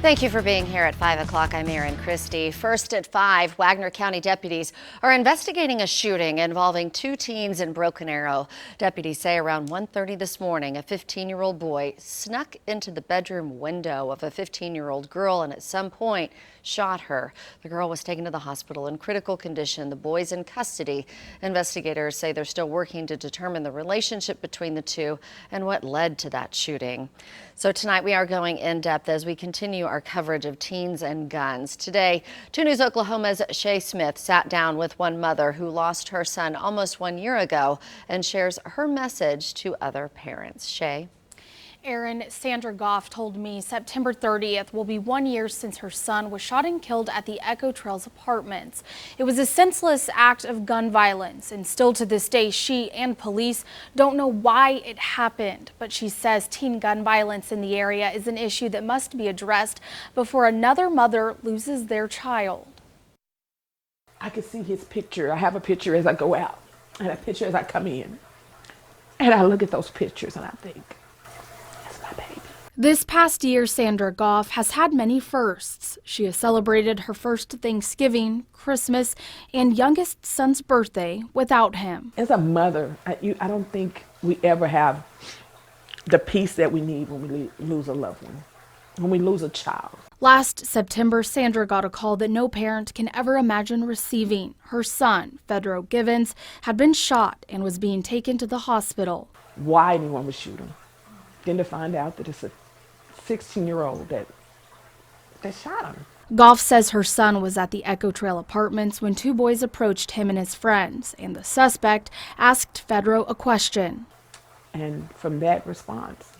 Thank you for being here at 5 o'clock. I'm Erin Christie. First at 5, Wagner County deputies are investigating a shooting involving 2 teens in Broken Arrow. Deputies say around 1:30 this morning, a 15-year-old boy snuck into the bedroom window of a 15-year-old girl and at some point shot her. The girl was taken to the hospital in critical condition. The boy's in custody. Investigators say they're still working to determine the relationship between the two and what led to that shooting. So tonight we are going in depth as we continue our coverage of teens and guns. Today, 2 News Oklahoma's Shea Smith sat down with one mother who lost her son almost 1 year ago and shares her message to other parents. Shea? Erin, Sandra Goff told me September 30th will be 1 year since her son was shot and killed at the Echo Trails apartments. It was a senseless act of gun violence, and still to this day, she and police don't know why it happened. But she says teen gun violence in the area is an issue that must be addressed before another mother loses their child. I can see his picture. I have a picture as I go out and a picture as I come in. And I look at those pictures and I think, this past year, Sandra Goff has had many firsts. She has celebrated her first Thanksgiving, Christmas, and youngest son's birthday without him. As a mother, I don't think we ever have the peace that we need when we lose a loved one, when we lose a child. Last September, Sandra got a call that no parent can ever imagine receiving. Her son, Fedro Givens, had been shot and was being taken to the hospital. Why anyone would shoot him. Then to find out that it's a 16-year-old that shot him. Goff says her son was at the Echo Trail apartments when 2 boys approached him and his friends, and the suspect asked Fedro a question. And from that response,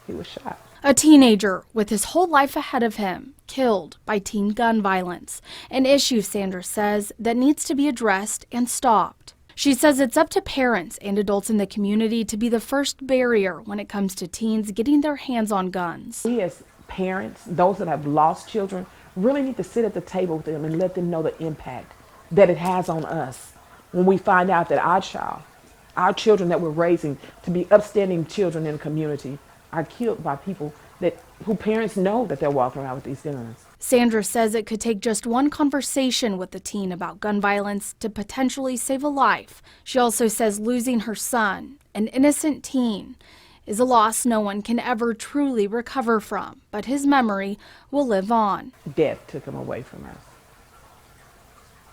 he was shot. A teenager with his whole life ahead of him, killed by teen gun violence, an issue, Sandra says, that needs to be addressed and stopped. She says it's up to parents and adults in the community to be the first barrier when it comes to teens getting their hands on guns. We as parents, those that have lost children, really need to sit at the table with them and let them know the impact that it has on us when we find out that our children that we're raising to be upstanding children in the community are killed by people who parents know that they're walking around with these guns. Sandra says it could take just one conversation with the teen about gun violence to potentially save a life. She also says losing her son, an innocent teen, is a loss no one can ever truly recover from, but his memory will live on. Death took him away from us.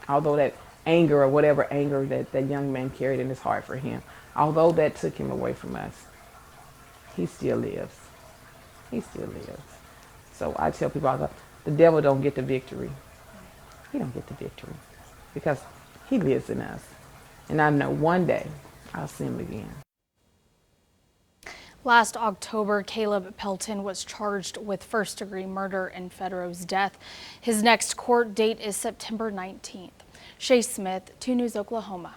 Although that anger or whatever anger that young man carried in his heart for him, although that took him away from us, he still lives. He still lives. So I tell people, the devil don't get the victory. He don't get the victory because he lives in us. And I know one day I'll see him again. Last October, Caleb Pelton was charged with first-degree murder in Fedro's death. His next court date is September 19th. Shea Smith, 2 News Oklahoma.